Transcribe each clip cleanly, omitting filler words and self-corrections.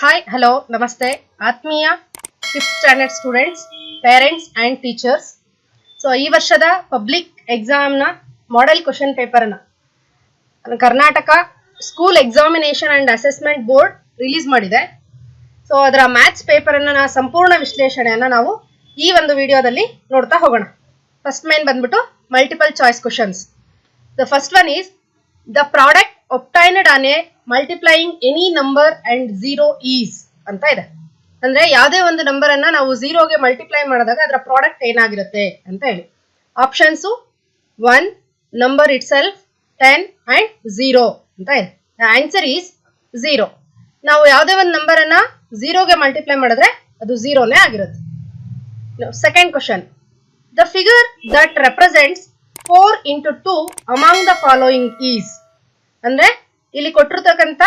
Hi, hello, namaste, ಆತ್ಮೀಯ 5th standard students, parents and teachers. So ಈ ವರ್ಷದ public ಎಕ್ಸಾಮ್ನ model question ಪೇಪರ್ನ Karnataka school examination and assessment board release ಮಾಡಿದೆ. So ಅದರ maths ಪೇಪರನ್ನು ಸಂಪೂರ್ಣ ವಿಶ್ಲೇಷಣೆಯನ್ನು ನಾವು ಈ ಒಂದು ವಿಡಿಯೋದಲ್ಲಿ ನೋಡ್ತಾ ಹೋಗೋಣ. ಫಸ್ಟ್ ಮೇನ್ ಬಂದ್ಬಿಟ್ಟು multiple choice questions. The first one is the product obtained on a multiplying any number and zero is ಅಂತ ಇದೆ. ಅಂದ್ರೆ ಯಾವುದೇ ಒಂದು ನಂಬರ್ ಅನ್ನ ನಾವು ಝೀರೋಗೆ ಮಲ್ಟಿಪ್ಲೈ ಮಾಡಿದಾಗ ಅದರ ಪ್ರಾಡಕ್ಟ್ ಏನಾಗಿರುತ್ತೆ ಅಂತ ಹೇಳಿ. Options 1 number it self, 10 and 0 ಅಂತ ಇದೆ. The answer is 0. ನಾವು ಯಾವುದೇ ಒಂದು ನಂಬರ್ ಅನ್ನ ಝೀರೋಗೆ ಮಲ್ಟಿಪ್ಲೈ ಮಾಡಿದ್ರೆ ಅದು ಝೀರೋನೇ ಆಗಿರುತ್ತೆ. Second question, the figure that represents 4 into 2 among the following is. ಅಂದ್ರೆ ಇಲ್ಲಿ ಕೊಟ್ಟಿರ್ತಕ್ಕಂಥ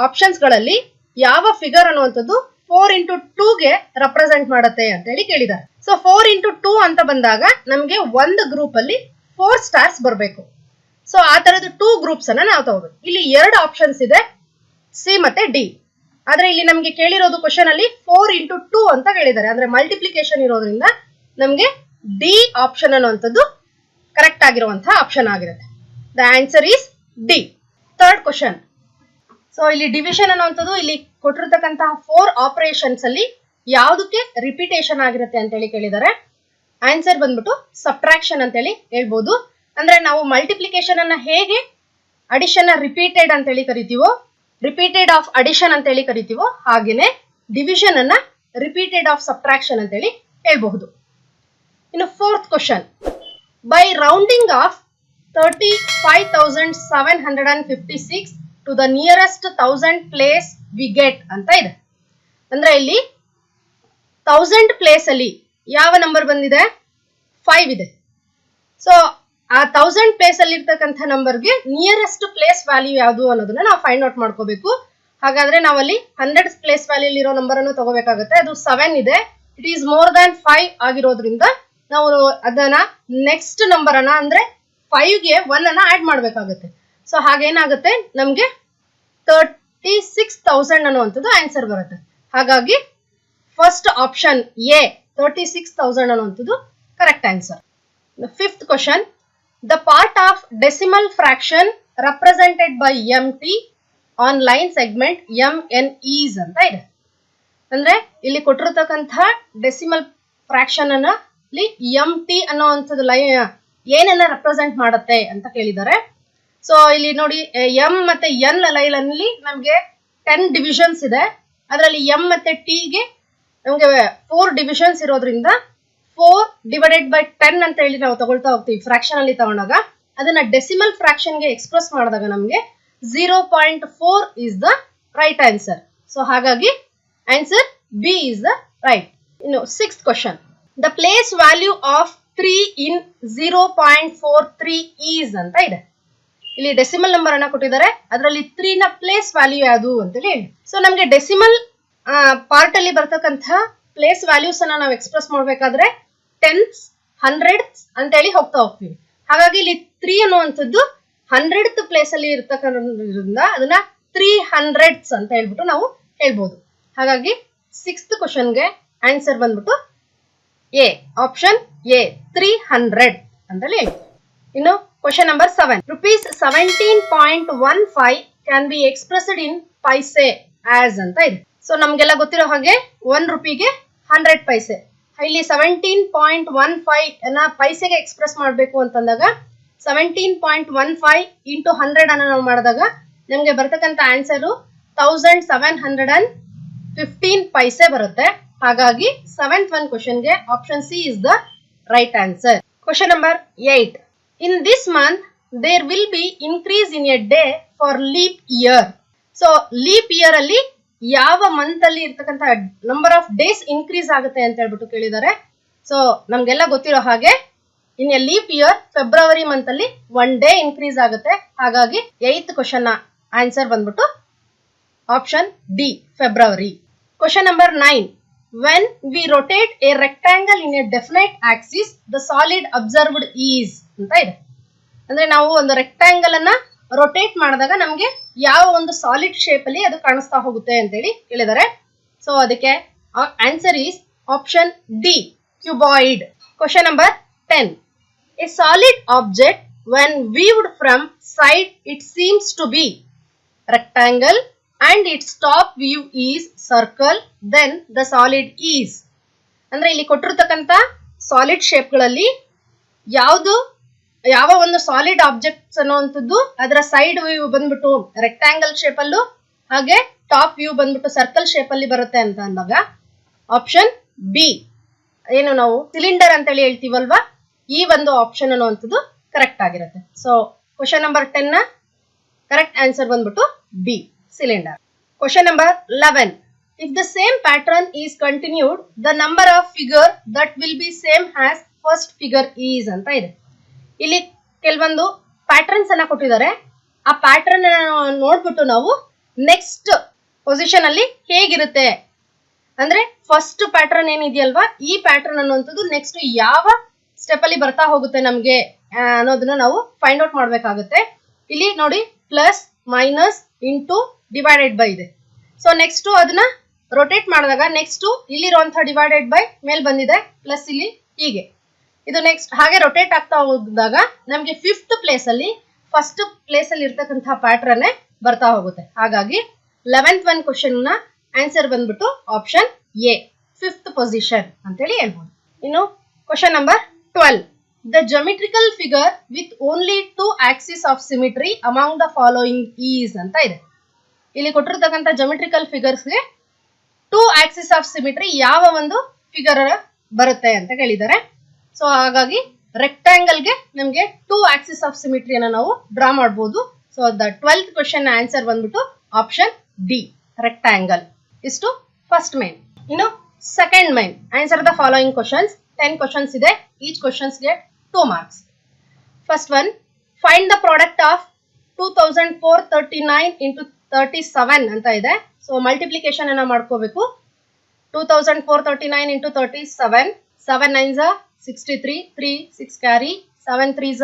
ಆಪ್ಷನ್ಸ್ ಗಳಲ್ಲಿ ಯಾವ ಫಿಗರ್ ಅನ್ನುವಂಥದ್ದು 4 into 2ಗೆ ರೆಪ್ರೆಸೆಂಟ್ ಮಾಡುತ್ತೆ ಅಂತ ಹೇಳಿ ಕೇಳಿದ್ದಾರೆ. ಸೊ 4 into 2 ಅಂತ ಬಂದಾಗ ನಮಗೆ ಒಂದು ಗ್ರೂಪ್ ಅಲ್ಲಿ 4 ಸ್ಟಾರ್ಸ್ ಬರಬೇಕು. ಸೊ ಆ ತರದ 2 ಗ್ರೂಪ್ಸ್ ಅನ್ನ ನಾವು ತಗೋಬೇಕು. ಇಲ್ಲಿ 2 ಆಪ್ಷನ್ಸ್ ಇದೆ, ಸಿ ಮತ್ತೆ ಡಿ. ಆದ್ರೆ ಇಲ್ಲಿ ನಮಗೆ ಕೇಳಿರೋದು ಕ್ವಶನ್ ಅಲ್ಲಿ 4 into 2 ಅಂತ ಹೇಳಿದ್ದಾರೆ. ಅಂದ್ರೆ ಮಲ್ಟಿಪ್ಲಿಕೇಶನ್ ಇರೋದ್ರಿಂದ ನಮಗೆ ಡಿ ಆಪ್ಷನ್ ಅನ್ನುವಂಥದ್ದು ಕರೆಕ್ಟ್ ಆಗಿರುವಂತಹ ಆಪ್ಷನ್ ಆಗಿರುತ್ತೆ. The answer is D. Third question. So ಇಲ್ಲಿ ಡಿವಿಷನ್ ಅನ್ನುವಂಥದ್ದು ಇಲ್ಲಿ ಕೊಟ್ಟಿರ್ತಕ್ಕಂತಹ 4 ಆಪರೇಷನ್ಸ್ ಅಲ್ಲಿ ಯಾವುದಕ್ಕೆ ರಿಪಿಟೇಷನ್ ಆಗಿರುತ್ತೆ ಅಂತ ಹೇಳಿ ಕೇಳಿದ್ದಾರೆ. ಆನ್ಸರ್ ಬಂದ್ಬಿಟ್ಟು ಸಬ್ಟ್ರಾಕ್ಷನ್ ಅಂತ ಹೇಳಿ ಹೇಳ್ಬೋದು. ಅಂದ್ರೆ ನಾವು ಮಲ್ಟಿಪ್ಲಿಕೇಶನ್ ಅನ್ನ ಹೇಗೆ ಅಡಿಷನ್ ರಿಪೀಟೆಡ್ ಅಂತ ಹೇಳಿ ಕರಿತೀವೋ, ರಿಪೀಟೆಡ್ ಆಫ್ ಅಡಿಷನ್ ಅಂತ ಹೇಳಿ ಕರಿತೀವೋ, ಹಾಗೇನೆ ಡಿವಿಷನ್ ಅನ್ನ ರಿಪೀಟೆಡ್ ಆಫ್ ಸಬ್ಟ್ರಾಕ್ಷನ್ ಅಂತ ಹೇಳಿ ಹೇಳ್ಬಹುದು. ಇನ್ನು fourth question, by rounding of 35,756 to the nearest 1000 place we get ಅಂತ ಇದೆ. ಅಂದ್ರೆ ಇಲ್ಲಿ 1000 ಪ್ಲೇಸ್ ಅಲ್ಲಿ ಯಾವ ನಂಬರ್ ಬಂದಿದೆ? 5 ಇದೆ. ಸೊ ಆ 1000 ಪ್ಲೇಸ್ ಅಲ್ಲಿ ಇರ್ತಕ್ಕಂಥ ನಂಬರ್ಗೆ ನಿಯರೆಸ್ಟ್ ಪ್ಲೇಸ್ ವ್ಯಾಲ್ಯೂ ಯಾವುದು ಅನ್ನೋದನ್ನ ನಾವು ಫೈಂಡ್ ಔಟ್ ಮಾಡ್ಕೋಬೇಕು. ಹಾಗಾದ್ರೆ ನಾವಲ್ಲಿ 100 ಪ್ಲೇಸ್ ವ್ಯಾಲ್ಯೂ ಇರೋ ನಂಬರ್ ಅನ್ನು ತಗೋಬೇಕಾಗುತ್ತೆ. ಅದು 7 ಇದೆ. ಇಟ್ ಈಸ್ ಮೋರ್ ದ್ಯಾನ್ 5 ಆಗಿರೋದ್ರಿಂದ ನಾವು ಅದನ್ನ ನೆಕ್ಸ್ಟ್ ನಂಬರ್ ಅನ್ನ ಅಂದ್ರೆ 5ಗೆ 1 ಅನ್ನ ಆಡ್ ಮಾಡಬೇಕಾಗುತ್ತೆ. ಸೊ ಹಾಗೇನಾಗುತ್ತೆ, ನಮ್ಗೆ 36,000 ಅನ್ನುವಂಥದ್ದು ಆನ್ಸರ್ ಬರುತ್ತೆ. ಹಾಗಾಗಿ ಫಸ್ಟ್ ಆಪ್ಷನ್ ಎ 36,000 ಅನ್ನುವಂಥದ್ದು correct answer. Fifth question, the part of decimal fraction represented by MT on line segment MN ಅಂತ ಇದೆ. ಅಂದ್ರೆ ಇಲ್ಲಿ ಕೊಟ್ಟಿರತಕ್ಕಂಥ ಡೆಸಿಮಲ್ ಫ್ರಾಕ್ಷನ್ ಅನ್ನ MT ಅನ್ನುವಂಥದ್ದು ಲೈನ್ ಏನನ್ನ ರೆಪ್ರೆಸೆಂಟ್ ಮಾಡುತ್ತೆ ಅಂತ ಕೇಳಿದ್ದಾರೆ. ಸೊ ಇಲ್ಲಿ ನೋಡಿ, ಎಂ ಮತ್ತೆ ಎನ್ ಲೈನ್ ಅಲ್ಲಿ ನಮಗೆ 10 ಡಿವಿಷನ್ಸ್ ಇದೆ. ಅದರಲ್ಲಿ ಎಂ ಮತ್ತೆ ಟಿಗೆ ನಮಗೆ 4 ಡಿವಿಷನ್ಸ್ ಇರೋದ್ರಿಂದ 4 ಡಿವೈಡೆಡ್ ಬೈ 10 ಅಂತ ಹೇಳಿ ನಾವು ತಗೊಳ್ತಾ ಹೋಗ್ತೀವಿ. ಫ್ರಾಕ್ಷನ್ ಅಲ್ಲಿ ತಗೊಂಡಾಗ ಅದನ್ನ ಡೆಸಿಮಲ್ ಫ್ರಾಕ್ಷನ್ ಗೆ ಎಕ್ಸ್ಪ್ರೆಸ್ ಮಾಡಿದಾಗ ನಮಗೆ 0.4 is the right answer. So ಹಾಗಾಗಿ answer B is the right. ಇನ್ನು sixth question, the place value of 3 in 0.43 is ಅಂತ ಇದೆ. ಇಲ್ಲಿ ಡೆಸಿಮಲ್ ನಂಬರ್ ಅನ್ನ ಕೊಟ್ಟಿದ್ದಾರೆ. ಅದರಲ್ಲಿ 3 ನ ಪ್ಲೇಸ್ ವ್ಯಾಲ್ಯೂ ಯಾವುದು ಅಂತ ಹೇಳಿ. ಸೊ ನಮ್ಗೆ ಡೆಸಿಮಲ್ ಪಾರ್ಟ್ ಅಲ್ಲಿ ಬರ್ತಕ್ಕಂಥ ಪ್ಲೇಸ್ ವ್ಯಾಲ್ಯೂಸ್ ಅನ್ನ ನಾವು ಎಕ್ಸ್ಪ್ರೆಸ್ ಮಾಡ್ಬೇಕಾದ್ರೆ 10s 100s ಅಂತ ಹೇಳಿ ಹೋಗ್ತೀವಿ. ಹಾಗಾಗಿ ಇಲ್ಲಿ 3 ಅನ್ನುವಂಥದ್ದು 100th ಪ್ಲೇಸ್ ಅಲ್ಲಿ ಇರ್ತಕ್ಕಂಥದ್ರಿಂದ ಅದನ್ನ 300s ಅಂತ ಹೇಳ್ಬಿಟ್ಟು ನಾವು ಹೇಳ್ಬೋದು. ಹಾಗಾಗಿ ಸಿಕ್ಸ್ತ್ ಕ್ವಶನ್ಗೆ ಆನ್ಸರ್ ಬಂದ್ಬಿಟ್ಟು ಎ, ಆಪ್ಷನ್ ಎ 300 ಅಂತ ಹೇಳಿ. ಇನ್ನು question number 7, rupees 17.15 can be expressed in paise as ಅಂತ ಇದೆ. ಸೊ ನಮ್ಗೆಲ್ಲ ಗೊತ್ತಿರೋ ಹಾಗೆ 1 ರೂಪಿಗೆ 100 ಪೈಸೆ. ಇಲ್ಲಿ 17.15 ಅನ್ನ ಪೈಸೆಗೆ ಎಕ್ಸ್ಪ್ರೆಸ್ ಮಾಡಬೇಕು ಅಂತಂದಾಗ 17.15 ಇಂಟು 100 ಅನ್ನ ನಾವು ಮಾಡಿದಾಗ ನಮ್ಗೆ ಬರ್ತಕ್ಕಂಥ ಆನ್ಸರ್ 1715 ಪೈಸೆ ಬರುತ್ತೆ. ಹಾಗಾಗಿ 7th one ಕ್ವಶನ್ಗೆ option C is the right answer. Question number 8, in this month there will be increase in a day for leap year. So leap year ಅಲ್ಲಿ ಯಾವ ಮಂತ್ ಅಲ್ಲಿ ಇರ್ತಕ್ಕಂಥ ನಂಬರ್ ಆಫ್ ಡೇಸ್ ಇನ್ಕ್ರೀಸ್ ಆಗುತ್ತೆ ಅಂತ ಹೇಳ್ಬಿಟ್ಟು ಕೇಳಿದ್ದಾರೆ. So ನಮ್ಗೆಲ್ಲ ಗೊತ್ತಿರೋ ಹಾಗೆ in a leap year February month ಅಲ್ಲಿ 1 ಡೇ ಇನ್ಕ್ರೀಸ್ ಆಗುತ್ತೆ. ಹಾಗಾಗಿ 8th ಕ್ವಶನ್ ನ ಆನ್ಸರ್ ಬಂದ್ಬಿಟ್ಟು option D, February. Question number 9, when we rotate a rectangle in a definite axis the solid observed is ಅಂತ ಇದೆ. ಅಂದ್ರೆ ನಾವು ಒಂದು ರೆಕ್ಟಾಂಗಲ್ ಅನ್ನ ರೊಟೇಟ್ ಮಾಡಿದಾಗ ನಮಗೆ ಯಾವ ಒಂದು ಸಾಲಿಡ್ ಶೇಪ್ ಅಲ್ಲಿ ಅದು ಕಾಣಿಸ್ತಾ ಹೋಗುತ್ತೆ ಅಂತೇಳಿ ಹೇಳಿದ್ದಾರೆ. ಸೊ ಅದಕ್ಕೆ answer is option D, cuboid. Question number 10. A solid object when viewed from side it seems to be rectangle and its top view is circle, then the solid is. ಅಂದ್ರೆ ಇಲ್ಲಿ ಕೊಟ್ಟಿರ್ತಕ್ಕಂಥ ಸಾಲಿಡ್ ಶೇಪ್ಗಳಲ್ಲಿ ಯಾವ ಒಂದು solid objects ಅನ್ನುವಂಥದ್ದು ಅದರ side view ಬಂದ್ಬಿಟ್ಟು rectangle shape ಅಲ್ಲೂ ಹಾಗೆ ಟಾಪ್ ವ್ಯೂ ಬಂದ್ಬಿಟ್ಟು ಸರ್ಕಲ್ ಶೇಪ್ ಅಲ್ಲಿ ಬರುತ್ತೆ ಅಂತ ಅಂದಾಗ ಆಪ್ಷನ್ ಬಿ, ಏನು ನಾವು ಸಿಲಿಂಡರ್ ಅಂತ ಹೇಳಿ ಹೇಳ್ತೀವಲ್ವಾ, ಈ ಒಂದು ಆಪ್ಷನ್ ಅನ್ನುವಂಥದ್ದು ಕರೆಕ್ಟ್ ಆಗಿರುತ್ತೆ. ಸೊ ಕ್ವಶನ್ ನಂಬರ್ 10 ನ ಕರೆಕ್ಟ್ ಆನ್ಸರ್ ಬಂದ್ಬಿಟ್ಟು B, cylinder. Question number 11. If the same pattern is continued, the number of figure that will be same as first figure is ಅಂತ ಇದೆ. ಇಲ್ಲಿ ಕೆಲವೊಂದು ಪ್ಯಾಟರ್ನ್ಸ್ ಅನ್ನ ಕೊಟ್ಟಿದ್ದಾರೆ. ಆ ಪ್ಯಾಟರ್ನ್ ನೋಡ್ಬಿಟ್ಟು ನಾವು ನೆಕ್ಸ್ಟ್ ಪೊಸಿಷನ್ ಅಲ್ಲಿ ಹೇಗಿರುತ್ತೆ ಅಂದ್ರೆ ಫಸ್ಟ್ ಪ್ಯಾಟರ್ನ್ ಏನಿದೆಯಲ್ವಾ, ಈ ಪ್ಯಾಟರ್ನ್ ಅನ್ನುವಂಥದ್ದು ನೆಕ್ಸ್ಟ್ ಯಾವ ಸ್ಟೆಪ್ ಅಲ್ಲಿ ಬರ್ತಾ ಹೋಗುತ್ತೆ ನಮ್ಗೆ ಅನ್ನೋದನ್ನ ನಾವು ಫೈಂಡ್ ಔಟ್ ಮಾಡ್ಬೇಕಾಗುತ್ತೆ. ಇಲ್ಲಿ ನೋಡಿ plus minus into divided by ಇದೆ. ಸೊ ನೆಕ್ಸ್ಟ್ ಅದನ್ನ ರೊಟೇಟ್ ಮಾಡಿದಾಗ ನೆಕ್ಸ್ಟ್ ಇಲ್ಲಿರುವಂತಹ ಡಿವೈಡೆಡ್ ಬೈ ಮೇಲ್ ಬಂದಿದೆ ಪ್ಲಸ್ ಇಲ್ಲಿ ಹೀಗೆ ಇದು ನೆಕ್ಸ್ಟ್ ಹಾಗೆ ರೊಟೇಟ್ ಆಗ್ತಾ ಹೋದಾಗ ನಮ್ಗೆ ಫಿಫ್ತ್ ಪ್ಲೇಸ್ ಅಲ್ಲಿ ಫಸ್ಟ್ ಪ್ಲೇಸ್ ಅಲ್ಲಿ ಇರ್ತಕ್ಕಂತಹ ಪ್ಯಾಟರ್ನ್ ಬರ್ತಾ ಹೋಗುತ್ತೆ. ಹಾಗಾಗಿ 11th ಒನ್ ಕ್ವಶನ್ ನ ಆನ್ಸರ್ ಬಂದ್ಬಿಟ್ಟು ಆಪ್ಷನ್ ಎ, ಫಿಫ್ತ್ ಪೊಸಿಷನ್ ಅಂತೇಳಿ ಹೇಳ್ಬೋದು. ಇನ್ನು question number 12. The geometrical figure with only 2 axes of symmetry among the following is ಅಂತ ಇದೆ. ಇಲ್ಲಿ ಕೊಟ್ಟಿರ್ತಕ್ಕಂಥ ಜೊಮೆಟ್ರಿಕಲ್ ಫಿಗರ್ಸ್ಗೆ 2 axis of symmetry ಯಾವ ಒಂದು ಫಿಗರ್ ಬರುತ್ತೆ ಅಂತ ಹೇಳಿದ್ದಾರೆ. ಸೊ ಹಾಗಾಗಿ ರೆಕ್ಟಾಂಗಲ್ಗೆ ನಮಗೆ 2 axis of symmetry ಅನ್ನ ನಾವು ಡ್ರಾ ಮಾಡಬಹುದು. So the 12th question answer ಬಂದ್ಬಿಟ್ಟು ಆಪ್ಷನ್ ಡಿ, ರೆಕ್ಟಾಂಗಲ್. ಇಷ್ಟು ಫಸ್ಟ್ ಮೈನ್. ಇನ್ನು second main, answer the following questions. 10 questions ಇದೆ, ಈಚ್ ಕ್ವಶನ್ಸ್ಗೆ 2 marks. First one, find the product of 2439 into 37 ಅಂತ ಇದೆ. ಸೊ ಮಲ್ಟಿಪ್ಲಿಕೇಶನ್ ಅನ್ನ ಮಾಡ್ಕೋಬೇಕು. 2439 into 37, 7 9s 63, 3 6 carry, 7 3s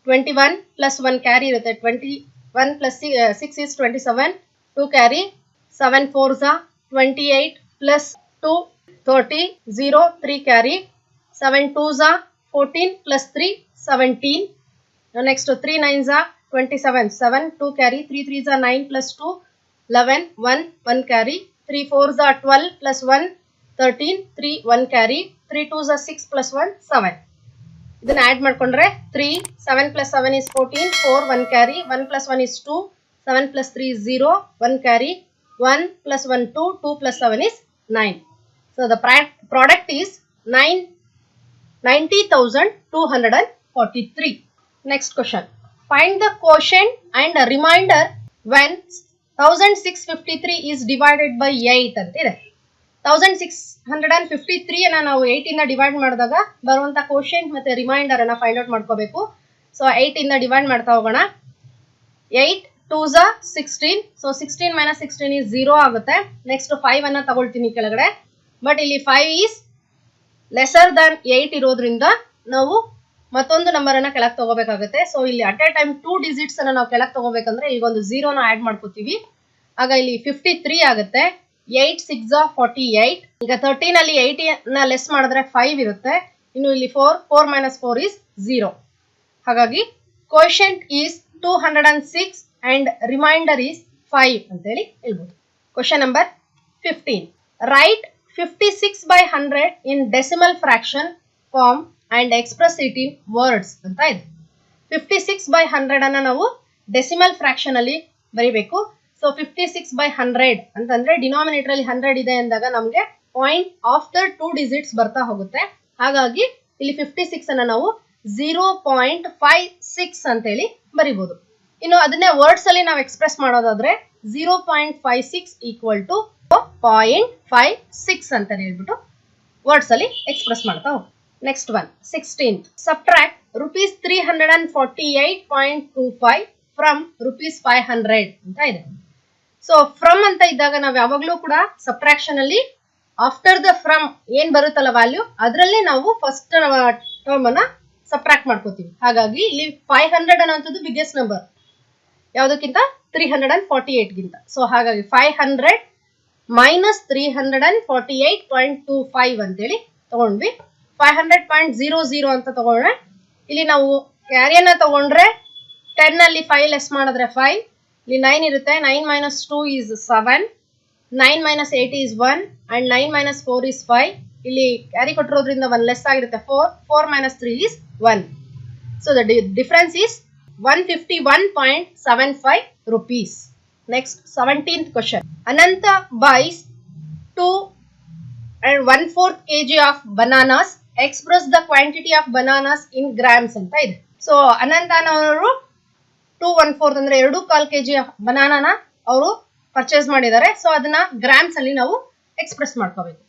21 plus 1 carry ಇರುತ್ತೆ, 21 plus 6 is 27, 2 carry, 7 4s 28 plus 2 30, 0 3 carry, 7 2s 14 plus 3 17. Next 3 9s 27, 7 2 carry, 3 3s 9 plus 2 11, 1 1 carry, 3 4s 12 plus 1 13, 3 1 carry, 3 2s 6 plus 1 7. ಇದನ್ನ add ಮಾಡ್ಕೊಂಡ್ರೆ 3 7 plus 7 is 14, 4 1 carry, 1 plus 1 is 2, 7 plus 3 is 0, 1 carry, 1 plus 1 2, 2 plus 7 is 9. So the product is 90,243. Next question. Find the quotient and a remainder when 1653 is divided by 8 ಅಂತ ಇದೆ. 1653 ಅನ್ನ ನಾವು 8 ಇಂದ divide ಮಾಡಿದಾಗ ಬರುವಂತ quotient ಮತ್ತೆ ರಿಮೈಂಡರ್ ಅನ್ನ ಫೈಂಡ್ ಔಟ್ ಮಾಡ್ಕೋಬೇಕು. ಸೊ 8 ಇಂದ ಡಿವೈಡ್ ಮಾಡ್ತಾ ಹೋಗೋಣ. 8 2s 16, ಸೊ 16 ಮೈನಸ್ 16 is 0 ಆಗುತ್ತೆ. ನೆಕ್ಸ್ಟ್ 5 ಅನ್ನ ತಗೊಳ್ತೀನಿ ಕೆಳಗಡೆ, ಬಟ್ ಇಲ್ಲಿ 5 is ಲೆಸರ್ ದನ್ 8 ಇರೋದ್ರಿಂದ ನಾವು ಮತ್ತೊಂದು ನಂಬರ್ ಅನ್ನ ಕೆಳಗೆ ತಗೋಬೇಕಾಗುತ್ತೆ. ಸೊ ಇಲ್ಲಿ ಅಟ್ ಎ ಟೈಮ್ 2 ಡಿಜಿಟ್ಸ್ ಅನ್ನ ನಾವು ಕೆಳಗೆ ತಗೋಬೇಕಂದ್ರೆ ಈಗ ಒಂದು 0 ನ ಆಡ್ ಮಾಡ್ಕೋತೀವಿ. ಆಗ ಇಲ್ಲಿ 53 ಆಗುತ್ತೆ. 8 6 48. ಈಗ 13 ಅಲ್ಲಿ 8 ನ ಲೆಸ್ ಮಾಡಿದ್ರೆ 5 ಇರುತ್ತೆ. ಇನ್ನು ಇಲ್ಲಿ 4 ಮೈನಸ್ 4 is 0. ಹಾಗಾಗಿ quotient is 206 and remainder is 5 ಅಂತ ಹೇಳಿ ಹೇಳ್ಬೋದು. Question number 15. Right 56 by 100 in decimal fraction form and express it in words ಅಂತ ಇದೆ. 56 by 100 ಅನ್ನ ನಾವು ಡೆಸಿಮಲ್ ಫ್ರಾಕ್ಷನ್ ಅಲ್ಲಿ ಬರಿಬೇಕು. ಸೊ 56 by 100 ಅಂತಂದ್ರೆ ಡಿನಾಮಿನೇಟರ್ ಅಲ್ಲಿ 100 ಇದೆ ಅಂದಾಗ ನಮ್ಗೆ ಪಾಯಿಂಟ್ ಆಫ್ಟರ್ 2 ಡಿಜಿಟ್ಸ್ ಬರ್ತಾ ಹೋಗುತ್ತೆ. ಹಾಗಾಗಿ ಇಲ್ಲಿ 56 ಅನ್ನ ನಾವು 0.56 ಅಂತ ಹೇಳಿ ಬರಿಬಹುದು. ಇನ್ನು ಅದನ್ನೇ ವರ್ಡ್ಸ್ ಅಲ್ಲಿ ನಾವು ಎಕ್ಸ್ಪ್ರೆಸ್ ಮಾಡೋದಾದ್ರೆ 0.56 ಈಕ್ವಲ್ ಟು 0.56 ಅಂತ ಹೇಳ್ಬಿಟ್ಟು ವರ್ಡ್ಸ್ ಅಲ್ಲಿ ಎಕ್ಸ್ಪ್ರೆಸ್ ಮಾಡ್ತಾ ಹೋಗಿ. Next one 16th. Subtract rupees 348.25 from rupees 500 ಅಂತ ಇದೆ. ಸೊ ಫ್ರಮ್ ಅಂತ ಇದ್ದಾಗ ನಾವು ಯಾವಾಗ್ಲೂ ಕೂಡ ಸಬ್ಟ್ರಾಕ್ಷನ್ ಅಲ್ಲಿ ಆಫ್ಟರ್ ದ ಫ್ರಮ್ ಏನ್ ಬರುತ್ತಲ್ಲ ವ್ಯಾಲ್ಯೂ ಅದರಲ್ಲೇ ನಾವು ಫಸ್ಟ್ ಟರ್ಮ್ ಅನ್ನ ಸಬ್ಟ್ರಾಕ್ಟ್ ಮಾಡ್ಕೋತೀವಿ. ಹಾಗಾಗಿ ಇಲ್ಲಿ 500 ಅನ್ನೋಂಥದ್ದು ಬಿಗ್ಗೆಸ್ಟ್ ನಂಬರ್. ಯಾವುದಕ್ಕಿಂತ 348 ಗಿಂತ. ಸೊ ಹಾಗಾಗಿ 500 ಮೈನಸ್ 348.25 ಅಂತೇಳಿ ತಗೊಂಡ್ವಿ. 500.00 ಅಂತ ತಗೊಂಡ್ರೆ ಇಲ್ಲಿ ನಾವು ಕ್ಯಾರಿಯನ್ನ ತಗೊಂಡ್ರೆ 10 ಅಲ್ಲಿ 5 ಲೆಸ್ ಮಾಡಿದ್ರೆ 5, ಇಲ್ಲಿ 9 ಇರುತ್ತೆ. 9 minus 2 is 7, 9 minus 8 is 1 and 9 minus 4 is 5. ಇಲ್ಲಿ ಕ್ಯಾರಿ ಕೊಟ್ಟಿರೋದ್ರಿಂದ 1 ಲೆಸ್ ಆಗಿರುತ್ತೆ 4, 4 minus 3 is 1. So the difference is 151.75 rupees. Next 17th question. Ananta buys 2 and 1/4 kg of bananas. Express the quantity of bananas in grams ಅಂತ ಇದೆ. So ಅನಂತನವರು 2 1/4 ಅಂದ್ರೆ 2.25 kg ಬನಾನಾನ ಅವರು purchase ಮಾಡಿದ್ದಾರೆ. So ಅದನ್ನ grams ಅಲ್ಲಿ ನಾವು ಎಕ್ಸ್ಪ್ರೆಸ್ ಮಾಡ್ಕೋಬೇಕು.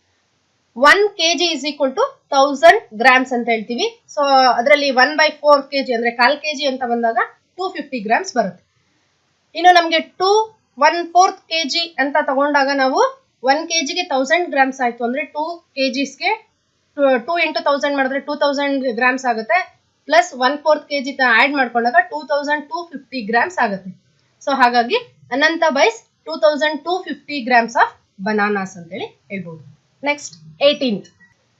1 kg is equal to 1000 grams ಅಂತ ಹೇಳ್ತೀವಿ. ಸೊ ಅದರಲ್ಲಿ 1/4 kg ಅಂದ್ರೆ 1/4 kg ಅಂತ ಬಂದಾಗ 250 grams ಬರುತ್ತೆ. ಇನ್ನು ನಮಗೆ 2 1/4 kg ಅಂತ ತಗೊಂಡಾಗ ನಾವು 1 kg ಗೆ 1000 grams ಆಯ್ತು ಅಂದ್ರೆ 2 kgsಗೆ 2 into 1000 ಮಾಡಿದ್ರೆ 2000 grams ಆಗುತ್ತೆ. ಪ್ಲಸ್ 1/4 kg ಆಡ್ ಮಾಡ್ಕೊಂಡಾಗ 2250 grams ಆಗುತ್ತೆ. ಸೊ ಹಾಗಾಗಿ ಅನಂತ ಬೈಸ್ 2250 grams ಆಫ್ ಬನಾನಾಸ್ ಅಂತ ಹೇಳಿ ಹೇಳ್ಬೋದು. Next 18th.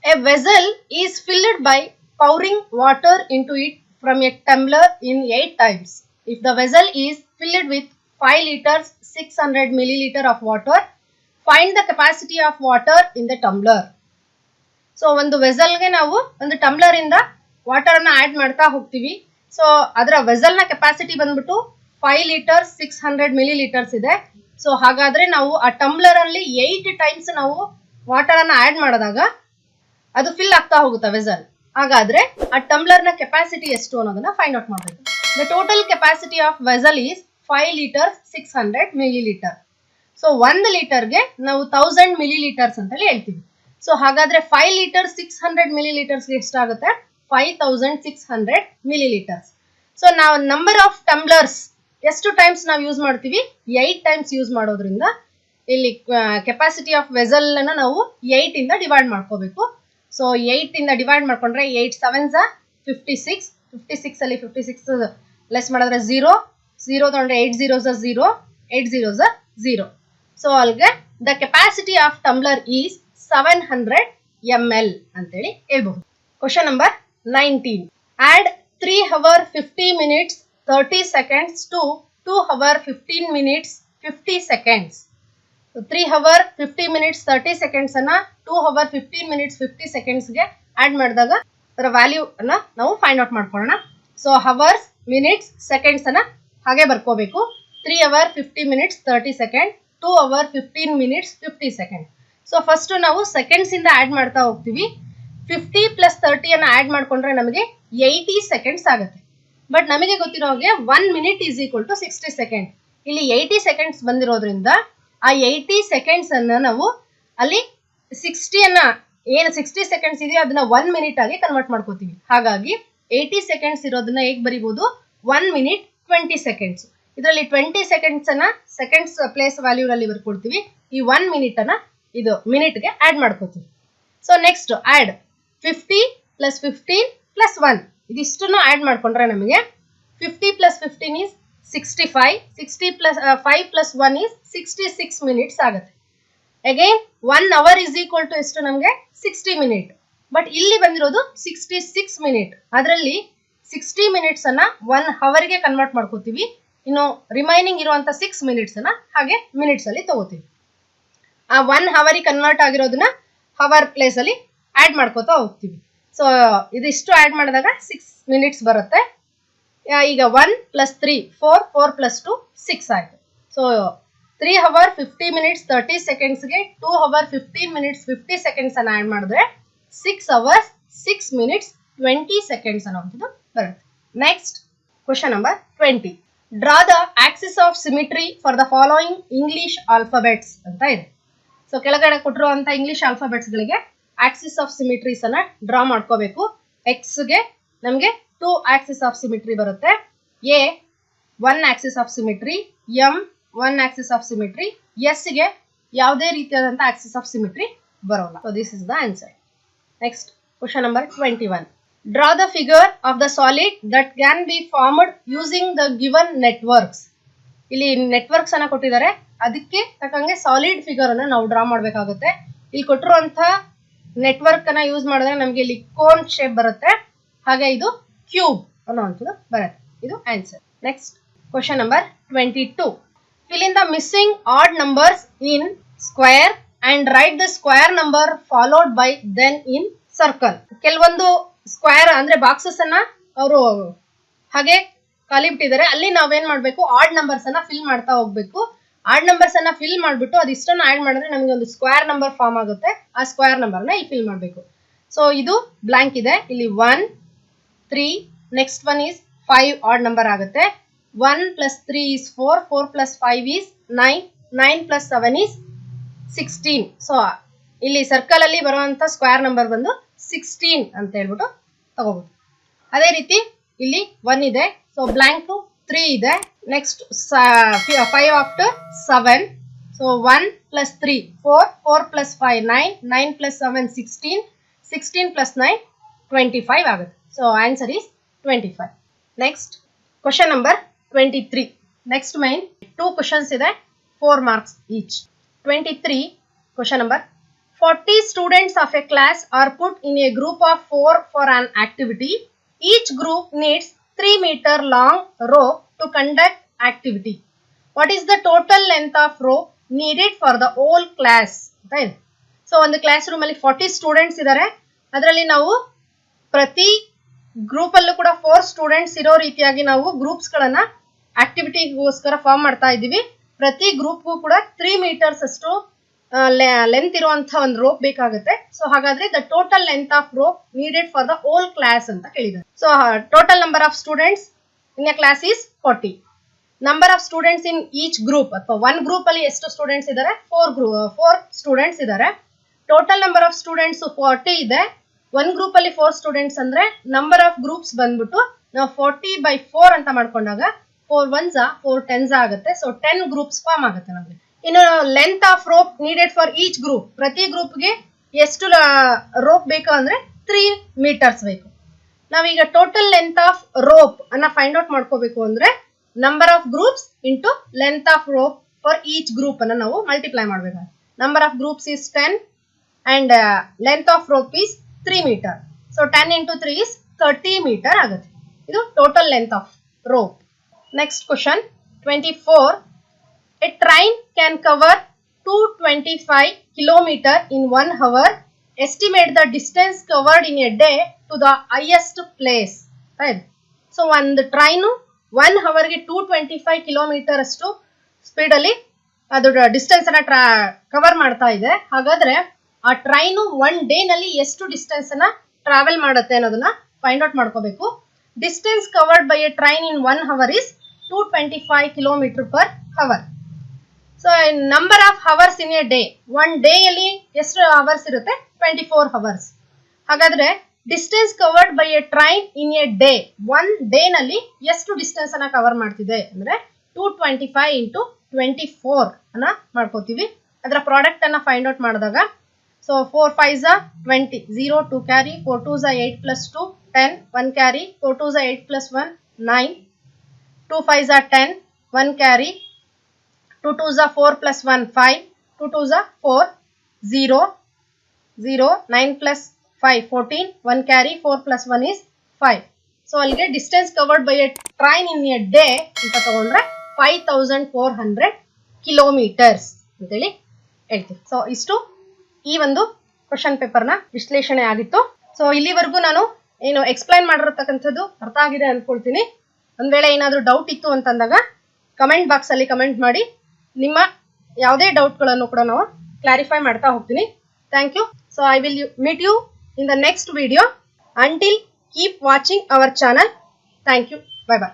A vessel is filled by pouring water into it from a tumbler in 8 times. If the vessel is filled with 5 liters 600 milliliter of water, find the capacity of water in the tumbler. So ಒಂದು ವೆಸಲ್ಗೆ ನಾವು ಒಂದು tumbler ಇಂದ water ಅನ್ನ add ಮಾಡ್ತಾ ಹೋಗ್ತೀವಿ. So ಅದರ vessel ನ capacity ಬಂದ್ಬಿಟ್ಟು 5 ಲೀಟರ್ 600 milliliters ಇದೆ. ಸೊ ಹಾಗಾದ್ರೆ ನಾವು ಆ ಟಂಬ್ಲರ್ ಅಲ್ಲಿ 8 ಟೈಮ್ಸ್ ನಾವು ವಾಟರ್ ಅನ್ನ ಆಡ್ ಮಾಡಿದಾಗ ಅದು ಫಿಲ್ ಆಗ್ತಾ ಹೋಗುತ್ತೆ ವೆಸಲ್. ಹಾಗಾದ್ರೆ ಆ ಟಂಬ್ಲರ್ ನ ಕೆಪಾಸಿಟಿ ಎಷ್ಟು ಅನ್ನೋದನ್ನ ಫೈಂಡ್ ಔಟ್ ಮಾಡಬೇಕು. The total capacity of vessel is 5 litre 600 milliliter. So 1 ಲೀಟರ್ಗೆ ನಾವು 1000 milliliters ಅಂತ ಹೇಳ್ತೀವಿ. ಸೊ ಹಾಗಾದ್ರೆ 5 ಲೀಟರ್ 600 milliliters ಎಷ್ಟಾಗುತ್ತೆ? 5600 milliliters. ಸೊ ನಾವು ನಂಬರ್ ಆಫ್ ಟಂಬ್ಲರ್ಸ್ ಎಷ್ಟು ಟೈಮ್ಸ್ ನಾವು ಯೂಸ್ ಮಾಡ್ತೀವಿ? 8 ಟೈಮ್ಸ್ ಯೂಸ್ ಮಾಡೋದ್ರಿಂದ ಇಲ್ಲಿ ಕೆಪಾಸಿಟಿ ಆಫ್ ವೆಸಲ್ ಅನ್ನ ನಾವು 8 ಇಂದ ಡಿವೈಡ್ ಮಾಡ್ಕೋಬೇಕು. ಸೊ 8 ಇಂದ ಡಿವೈಡ್ ಮಾಡ್ಕೊಂಡ್ರೆ 8 7s 56, 56 ಅಲ್ಲಿ 56 ಲೆಸ್ ಮಾಡಿದ್ರೆ 0, 0 ತಗೊಂಡ್ರೆ 8 zeros 0, 8 zeros 0. ಸೊ ಅಲ್ಲಿಗೆ the capacity of tumbler is 700 ml ಅಂತೇಳಿ ಹೇಳ್ಬಹುದು. Question number 19. Add 3 hour 50 minutes 30 seconds to 2 hour 15 minutes 50 seconds. 3 hour 50 minutes 30 seconds ಅನ್ನ 2 hour 15 minutes 50 seconds ಗೆ ಆಡ್ ಮಾಡಿದಾಗ ಅದರ ವ್ಯಾಲ್ಯೂ ಅನ್ನ ನಾವು ಫೈಂಡ್ ಔಟ್ ಮಾಡ್ಕೊಳ್ಳೋಣ. ಸೊ ಅವರ್ಸ್ ಮಿನಿಟ್ಸ್ ಸೆಕೆಂಡ್ಸ್ ಅನ್ನ ಹಾಗೆ ಬರ್ಕೋಬೇಕು. 3 hour 50 minutes 30 second, 2 hour 15 minutes 50 second. So first ನಾವು ಸೆಕೆಂಡ್ಸ್ ಇಂದ ಆಡ್ ಮಾಡ್ತಾ ಹೋಗ್ತೀವಿ. 50 ಪ್ಲಸ್ 30 ಅನ್ನ ಆಡ್ ಮಾಡ್ಕೊಂಡ್ರೆ ನಮಗೆ 80 seconds ಆಗುತ್ತೆ. ಬಟ್ ನಮಗೆ ಗೊತ್ತಿರೋ ಹಾಗೆ 1 minute is equal to 60 seconds. ಇಲ್ಲಿ 80 seconds ಬಂದಿರೋದ್ರಿಂದ ಆ 80 seconds ಅನ್ನ ನಾವು ಅಲ್ಲಿ 60 ಅನ್ನ ಏನು 60 seconds ಇದೆಯೋ ಅದನ್ನ 1 minute ಆಗಿ ಕನ್ವರ್ಟ್ ಮಾಡ್ಕೋತೀವಿ. ಹಾಗಾಗಿ 80 seconds ಇರೋದನ್ನ ಹೇಗೆ ಬರೀಬಹುದು? 1 minute 20 seconds. ಇದರಲ್ಲಿ 20 seconds ಅನ್ನ ಸೆಕೆಂಡ್ಸ್ ಪ್ಲೇಸ್ ವ್ಯಾಲ್ಯೂ ಅಲ್ಲಿ ಬರ್ಕೊಡ್ತೀವಿ. ಈ 1 minute ಅನ್ನ ಇದು ಮಿನಿಟ್ಗೆ ಆಡ್ ಮಾಡ್ಕೋತೀವಿ. So next add 50 plus 15 plus 1 ಇದಿಷ್ಟನ್ನು ಆಡ್ ಮಾಡ್ಕೊಂಡ್ರೆ ನಮಗೆ 50 plus 15 is 65, 60 plus 5 plus 1 is 66 minutes ಆಗುತ್ತೆ. Again 1 hour is equal to ಎಷ್ಟು ನಮಗೆ 60 minutes. ಬಟ್ ಇಲ್ಲಿ ಬಂದಿರೋದು 66 minutes. ಅದರಲ್ಲಿ 60 minutes ಅನ್ನ 1 hour ಗೆ ಕನ್ವರ್ಟ್ ಮಾಡ್ಕೋತೀವಿ. ಇನ್ನು ರಿಮೈನಿಂಗ್ ಇರುವಂತ 6 minutes ಅನ್ನ ಹಾಗೆ ಮಿನಿಟ್ಸ್ ಅಲ್ಲಿ ತಗೋತೀವಿ. ಆ 1 hour ಕನ್ವರ್ಟ್ ಆಗಿರೋದನ್ನ ಹವರ್ ಪ್ಲೇಸ್ ಅಲ್ಲಿ ಆಡ್ ಮಾಡ್ಕೋತಾ ಹೋಗ್ತೀವಿ. ಸೊ ಇದಿಷ್ಟು ಆಡ್ ಮಾಡಿದಾಗ 6 minutes ಬರುತ್ತೆ. ಈಗ 1 ಪ್ಲಸ್ 3 4, 4 ಪ್ಲಸ್ 2 6 ಆಯ್ತು. So 3 hour 50 minutes 30 secondsಗೆ 2 hour 15 minutes 50 seconds ಅನ್ನ ಆಡ್ ಮಾಡಿದ್ರೆ 6 hours 6 minutes 20 seconds ಅನ್ನೋದು ಬರುತ್ತೆ. Next question number 20. Draw the Axis of symmetry for the following English alphabets ಅಂತ ಇದೆ. ಸೊ ಕೆಳಗಡೆ ಕೊಟ್ಟಿರುವಂತ ಇಂಗ್ಲಿಷ್ ಆಲ್ಫಾಬೆಟ್ಸ್ ಗಳಿಗೆ ಆಕ್ಸಿಸ್ ಆಫ್ ಸಿಮಿಟ್ರೀಸ್ ಅನ್ನ ಡ್ರಾ ಮಾಡ್ಕೋಬೇಕು. ಎಕ್ಸ್ ಗೆ ನಮಗೆ 2 ಆಕ್ಸಿಸ್ ಆಫ್ ಸಿಮಿಟ್ರಿ ಬರುತ್ತೆ. A 1 Axis of symmetry, M 1 Axis of symmetry, S ಗೆ ಯಾವುದೇ ರೀತಿಯಾದಂತಹ ಆಕ್ಸಿಸ್ ಆಫ್ ಸಿಮಿಟ್ರಿ ಬರೋಲ್ಲ. So this is the answer. Next question number 21. Draw the figure of the solid that can be formed using the given networks. ಇಲ್ಲಿ networks ಅನ್ನ ಕೊಟ್ಟಿದ್ದಾರೆ, ಅದಕ್ಕೆ ತಕ್ಕಂಗೆ solid figure ಅನ್ನ ನಾವು ಡ್ರಾ ಮಾಡಬೇಕಾಗುತ್ತೆ. ಇಲ್ಲಿ ಕೊಟ್ಟಿರುವಂತ ನೆಟ್ವರ್ಕ್ ಅನ್ನ ಯೂಸ್ ಮಾಡಿದ್ರೆ ನಮಗೆ ಇಲ್ಲಿ ಕೋನ್ ಶೇಪ್ ಬರುತ್ತೆ, ಹಾಗೆ ಇದು ಕ್ಯೂಬ್ ಅನ್ನುವಂಥದ್ದು ಬರುತ್ತೆ. ಇದು answer. Next question number 22. Fill in the missing odd numbers in square and write the square number followed by then in circle. ಕೆಲವೊಂದು ಸ್ಕ್ವೇರ್ ಅಂದ್ರೆ ಬಾಕ್ಸಸ್ ಅನ್ನ ಅವರು ಹಾಗೆ ಖಾಲಿ ಬಿಟ್ಟಿದ್ದಾರೆ, ಅಲ್ಲಿ ನಾವೇನ್ ಮಾಡ್ಬೇಕು, ಆಡ್ ನಂಬರ್ಸ್ ಅನ್ನ ಫಿಲ್ ಮಾಡ್ತಾ ಹೋಗ್ಬೇಕು. ಆಡ್ ನಂಬರ್ಸ್ ಅನ್ನ ಫಿಲ್ ಮಾಡ್ಬಿಟ್ಟು ಅದಿಷ್ಟನ್ನು ಆಡ್ ಮಾಡಿದ್ರೆ ನಮಗೆ ಒಂದು ಸ್ಕ್ವೇರ್ ನಂಬರ್ ಫಾರ್ಮ್ ಆಗುತ್ತೆ. ಆ ಸ್ಕ್ವೇರ್ ನಂಬರ್ ನ ಇಲ್ಲಿ ಫಿಲ್ ಮಾಡಬೇಕು. ಸೊ ಇದು ಬ್ಲಾಂಕ್ ಇದೆ, ಇಲ್ಲಿ 1 3 next one is 5 odd number ಆಗುತ್ತೆ. 1 + 3 is 4, 4 + 5 is 9, 9 + 7 is 16. ಸೊ ಇಲ್ಲಿ ಸರ್ಕಲ್ ಅಲ್ಲಿ ಬರುವಂತ ಸ್ಕ್ವೇರ್ ನಂಬರ್ ಬಂದು 16 ಅಂತ ಹೇಳ್ಬಿಟ್ಟು ತಗೋಬಹುದು. ಅದೇ ರೀತಿ ಇಲ್ಲಿ 1 ಇದೆ, ಸೊ ಬ್ಲಾಂಕ್ 3 ಇದೆ. ನೆಕ್ಸ್ಟ್ 5 ಆಫ್ಟರ್ 7, ಸೊ 1 + 3 4, 4 + 5 9, 9 + 7 16, 16 + 9 25 ಆಗುತ್ತೆ. So answer is 25. Next question number 23. Next main 2 questions ಇದೆ, 4 marks each. 23 question number. 40 students of a class are put in a group of 4 for an activity. Each group needs 3 meter long rope to conduct activity. What is the total length of rope needed for the whole class? Right. So ಒಂದು class room ಅಲ್ಲಿ 40 students ಇದ್ದಾರೆ, ಅದರಲ್ಲಿ ನಾವು ಪ್ರತಿ group ಅಲ್ಲೂ ಕೂಡ 4 students ಇರೋ ರೀತಿಯಾಗಿ ನಾವು ಗ್ರೂಪ್ಸ್ ಗಳನ್ನ ಆಕ್ಟಿವಿಟಿಗೋಸ್ಕರ ಫಾರ್ಮ್ ಮಾಡ್ತಾ ಇದ್ದೀವಿ. ಪ್ರತಿ ಗ್ರೂಪ್ಗೂ ಕೂಡ 3 ಮೀಟರ್ಸ್ ಅಷ್ಟು ಲೆಂತ್ ಇರುವಂತಹ ಒಂದು ರೋಪ್ ಬೇಕಾಗುತ್ತೆ. ಸೊ ಹಾಗಾದ್ರೆ the total length of rope needed for the whole class ಅಂತ ಕೇಳಿದ್ದಾರೆ. So total number of students in a class is 40. Number of students in each group ಅಥವಾ ಒನ್ ಗ್ರೂಪ್ ಅಲ್ಲಿ ಎಷ್ಟು ಸ್ಟೂಡೆಂಟ್ಸ್ ಇದ್ದಾರೆ, 4 ಸ್ಟೂಡೆಂಟ್ಸ್ ಇದ್ದಾರೆ. Total number of students 40 ಇದೆ. One group ಅಲ್ಲಿ 4 students ಅಂದ್ರೆ ನಂಬರ್ ಆಫ್ ಗ್ರೂಪ್ಸ್ ಬಂದ್ಬಿಟ್ಟು ನಾವು 40/4 ಅಂತ ಮಾಡ್ಕೊಂಡಾಗ 4 ones 4 10s ಆಗುತ್ತೆ. ಸೊ 10 ಗ್ರೂಪ್ಸ್ ಫಾರ್ಮ್ ಆಗುತ್ತೆ ನಮಗೆ. ಇನ್ನು length of rope needed for each group, ಪ್ರತಿ ಗ್ರೂಪ್ಗೆ ಎಷ್ಟು ರೋಪ್ ಬೇಕು ಅಂದ್ರೆ 3 ಮೀಟರ್ಸ್ ಬೇಕು. ನಾವೀಗ ಟೋಟಲ್ ಲೆಂತ್ ಆಫ್ ರೋಪ್ ಅನ್ನ ಫೈಂಡ್ ಔಟ್ ಮಾಡ್ಕೋಬೇಕು ಅಂದ್ರೆ number of groups into length of rope for each group ಅನ್ನ ನಾವು ಮಲ್ಟಿಪ್ಲೈ ಮಾಡಬೇಕಾಗುತ್ತೆ. Number of groups is 10 and length of rope is 3 metre. So 10 × 3 is 30 metre ಆಗುತ್ತೆ. ಇದು total length of rope. Next question 24. A train can cover 225 km in 1 hour. Estimate the distance covered in a day to the highest place. Right. So ಒಂದು train 1 hour ಗೆ 225 km ಅಷ್ಟು speed ಅಲ್ಲಿ ಅದು distance ಅನ್ನ cover ಮಾಡ್ತಾ ಇದೆ. ಹಾಗಾದ್ರೆ ಆ ಟ್ರೈನು 1 ಡೇ ನಲ್ಲಿ ಎಷ್ಟು ಡಿಸ್ಟೆನ್ಸ್ ಅನ್ನ ಟ್ರಾವೆಲ್ ಮಾಡುತ್ತೆ ಅನ್ನೋದನ್ನ ಫೈಂಡ್ ಔಟ್ ಮಾಡ್ಕೋಬೇಕು. Distance covered by A train in 1 hour is 225 km per hour. So number of hours in a day, 1 day ಅಲ್ಲಿ ಎಷ್ಟು ಅವರ್ಸ್ ಇರುತ್ತೆ, 24 hours. ಹಾಗಾದ್ರೆ distance covered by A train in a day, 1 day ನಲ್ಲಿ ಎಷ್ಟು distance ಅನ್ನ cover ಮಾಡ್ತಿದೆ ಅಂದ್ರೆ 225 × 24 ಅನ್ನ ಮಾಡ್ಕೋತೀವಿ. ಅದರ ಪ್ರಾಡಕ್ಟ್ ಅನ್ನ ಫೈಂಡ್ ಔಟ್ ಮಾಡಿದಾಗ so 4 5s 20, 0 2 carry, 4 2s 8 + 2 10, 1 carry, 4 2s 8 + 1 9, 2 5s 10, 1 carry, 2 2s 4 + 1 5, 2 2s 4, 0 0, 9 + 5 14, 1 carry, 4 + 1 is 5. So ಅಲ್ಲಿಗೆ distance covered by A train in a day ಅಂತ ತಗೊಂಡ್ರೆ 5400 ಕಿಲೋಮೀಟರ್ಸ್ ಅಂತೇಳಿ ಹೇಳ್ತೀವಿ. ಸೊ ಇಷ್ಟು ಈ ಒಂದು ಕ್ವಶನ್ ಪೇಪರ್ನ ವಿಶ್ಲೇಷಣೆ ಆಗಿತ್ತು. ಸೊ ಇಲ್ಲಿವರೆಗೂ ನಾನು ಏನು ಎಕ್ಸ್ಪ್ಲೈನ್ ಮಾಡಿರತಕ್ಕಂಥದ್ದು ಅರ್ಥ ಆಗಿದೆ ಅನ್ಕೊಳ್ತೀನಿ. ಒಂದ್ ವೇಳೆ ಏನಾದರೂ ಡೌಟ್ ಇತ್ತು ಅಂತಂದಾಗ ಕಮೆಂಟ್ ಬಾಕ್ಸ್ ಅಲ್ಲಿ ಕಮೆಂಟ್ ಮಾಡಿ. ನಿಮ್ಮ ಯಾವುದೇ ಡೌಟ್ಗಳನ್ನು ಕೂಡ ನಾವು ಕ್ಲಾರಿಫೈ ಮಾಡ್ತಾ ಹೋಗ್ತೀನಿ. Thank you. So I will meet you in the next video. Until keep watching our channel. Thank you. Bye bye.